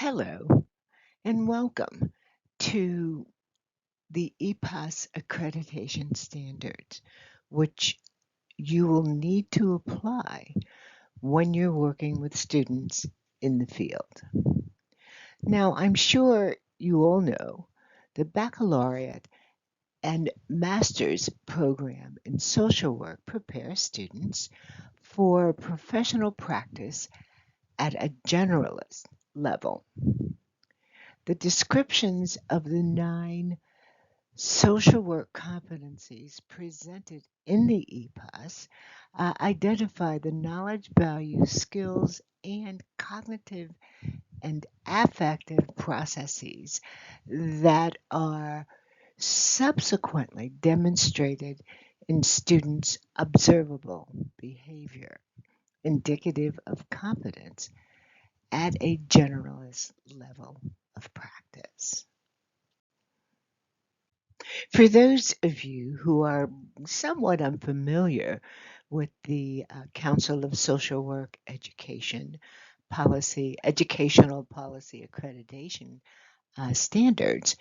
Hello and welcome to the EPAS accreditation standards, which you will need to apply when you're working with students in the field. Now, I'm sure you all know the baccalaureate and master's program in social work prepares students for professional practice at a generalist level. The descriptions of the 9 social work competencies presented in the EPAS identify the knowledge, values, skills, and cognitive and affective processes that are subsequently demonstrated in students' observable behavior, indicative of competence at a generalist level of practice. For those of you who are somewhat unfamiliar with the Council of Social Work Educational Policy Accreditation standards,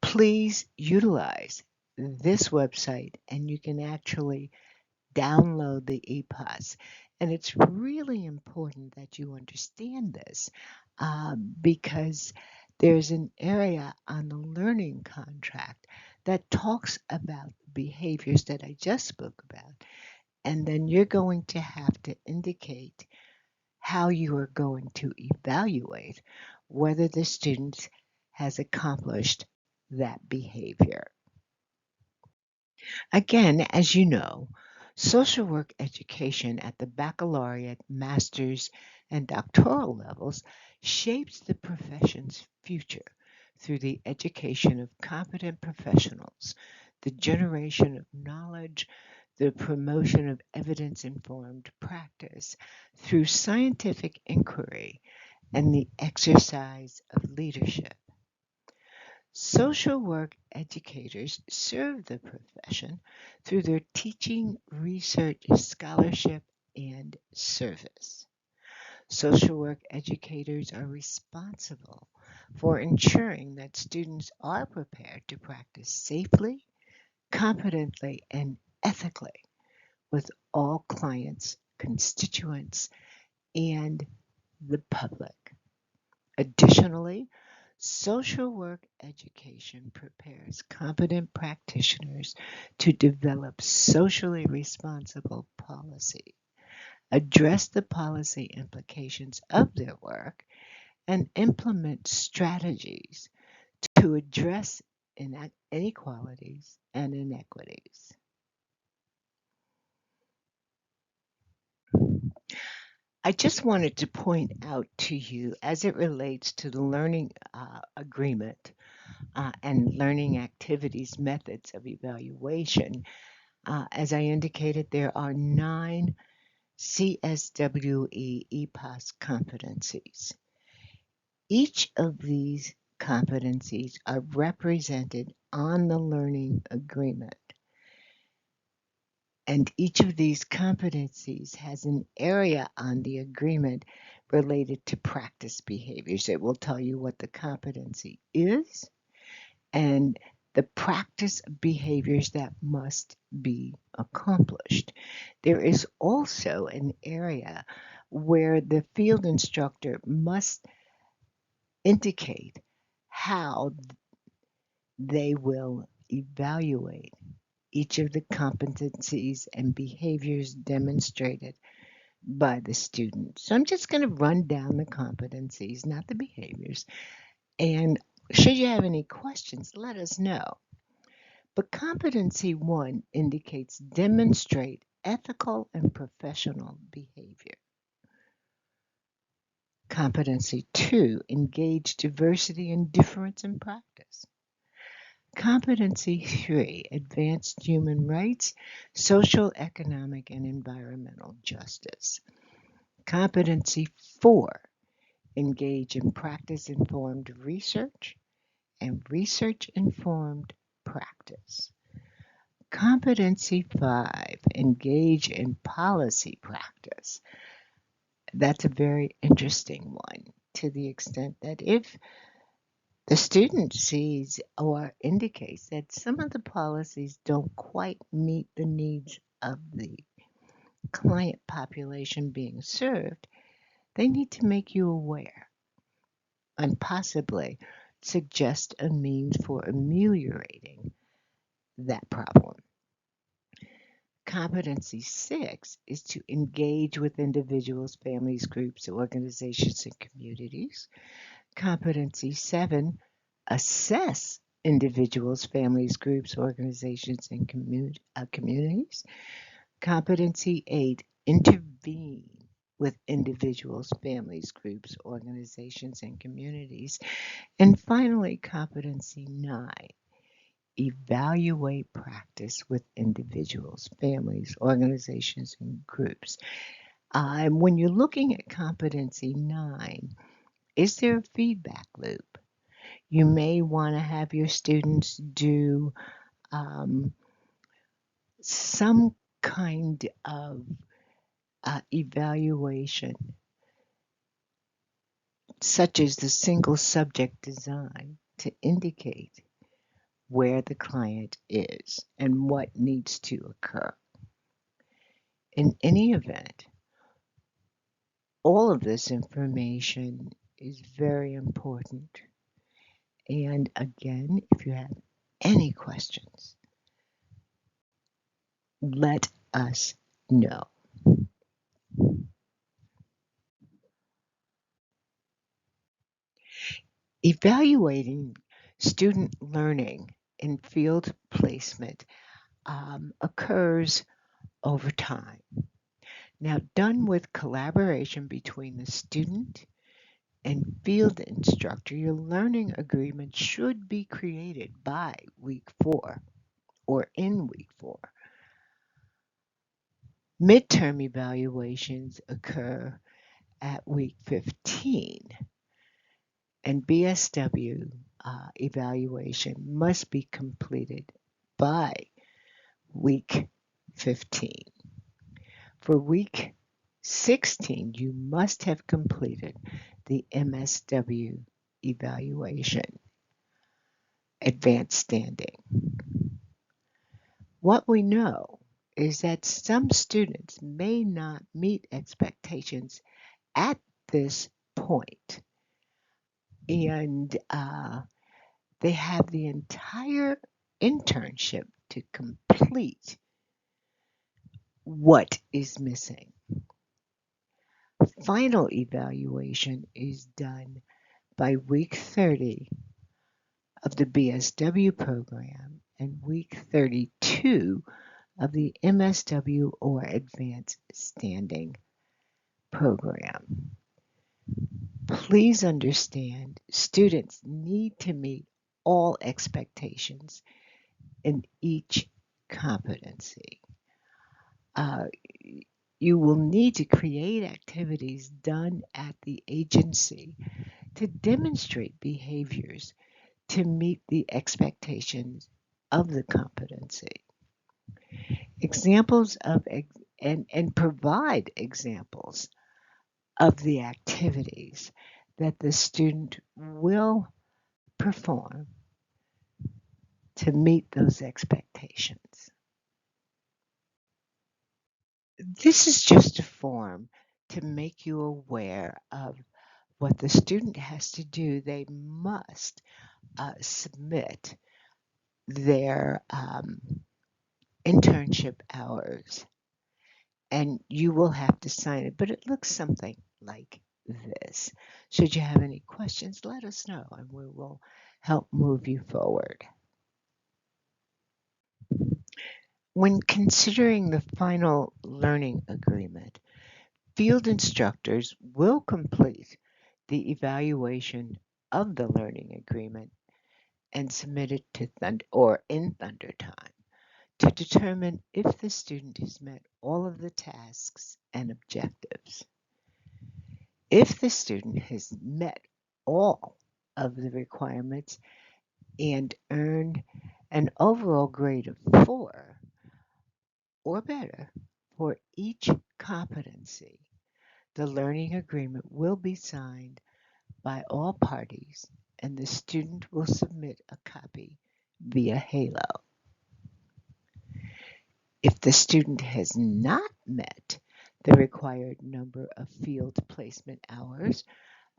please utilize this website and you can actually download the EPAS. And it's really important that you understand this because there's an area on the learning contract that talks about behaviors that I just spoke about. And then you're going to have to indicate how you are going to evaluate whether the student has accomplished that behavior. Again, as you know, social work education at the baccalaureate, master's, and doctoral levels shapes the profession's future through the education of competent professionals, the generation of knowledge, the promotion of evidence-informed practice through scientific inquiry, and the exercise of leadership. Social work educators serve the profession through their teaching, research, scholarship, and service. Social work educators are responsible for ensuring that students are prepared to practice safely, competently, and ethically with all clients, constituents, and the public. Additionally, social work education prepares competent practitioners to develop socially responsible policy, address the policy implications of their work, and implement strategies to address inequalities and inequities. I just wanted to point out to you as it relates to the learning agreement and learning activities methods of evaluation. As I indicated, there are 9 CSWE EPAS competencies. Each of these competencies are represented on the learning agreement. And each of these competencies has an area on the agreement related to practice behaviors. It will tell you what the competency is and the practice behaviors that must be accomplished. There is also an area where the field instructor must indicate how they will evaluate each of the competencies and behaviors demonstrated by the student. So I'm just going to run down the competencies, not the behaviors. And should you have any questions, let us know. But competency 1 indicates demonstrate ethical and professional behavior. Competency 2, engage diversity and difference in practice. Competency 3, advanced human rights, social, economic, and environmental justice. Competency 4, engage in practice-informed research and research-informed practice. Competency 5, engage in policy practice. That's a very interesting one. to the extent that if the student sees or indicates that some of the policies don't quite meet the needs of the client population being served, they need to make you aware and possibly suggest a means for ameliorating that problem. Competency 6 is to engage with individuals, families, groups, organizations, and communities. Competency 7, assess individuals, families, groups, organizations, and communities. Competency 8, intervene with individuals, families, groups, organizations, and communities. And finally, competency 9, evaluate practice with individuals, families, organizations, and groups. When you're looking at competency 9, is there a feedback loop? You may want to have your students do some kind of evaluation, such as the single subject design, to indicate where the client is and what needs to occur. In any event, all of this information is very important. And again, if you have any questions, let us know. Evaluating student learning in field placement occurs over time. Now, done with collaboration between the student and field instructor, your learning agreement should be created by week 4 or in week 4. Midterm evaluations occur at week 15, and BSW evaluation must be completed by week 15. For week 16, you must have completed the MSW evaluation, advanced standing. What we know is that some students may not meet expectations at this point, and they have the entire internship to complete what is missing. Final evaluation is done by week 30 of the BSW program and week 32 of the MSW or Advanced Standing program. Please understand, students need to meet all expectations in each competency. You will need to create activities done at the agency to demonstrate behaviors to meet the expectations of the competency. Examples of and provide examples of the activities that the student will perform to meet those expectations. This is just a form to make you aware of what the student has to do. They must submit their internship hours, and you will have to sign it, but it looks something like this. Should you have any questions, let us know and we will help move you forward. When considering the final learning agreement, field instructors will complete the evaluation of the learning agreement and submit it to in Thunder Time to determine if the student has met all of the tasks and objectives. If the student has met all of the requirements and earned an overall grade of 4 or better for each competency, the learning agreement will be signed by all parties, and the student will submit a copy via Halo. If the student has not met the required number of field placement hours,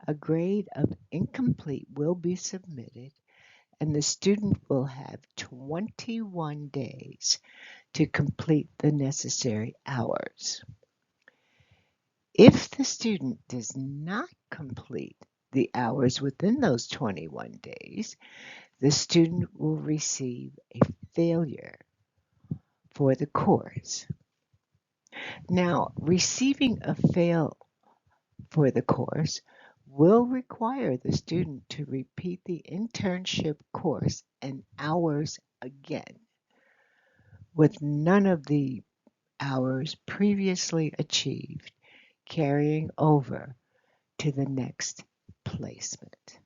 a grade of incomplete will be submitted, and the student will have 21 days to complete the necessary hours. If the student does not complete the hours within those 21 days, the student will receive a failure for the course. Now, receiving a fail for the course will require the student to repeat the internship course and hours again, with none of the hours previously achieved carrying over to the next placement.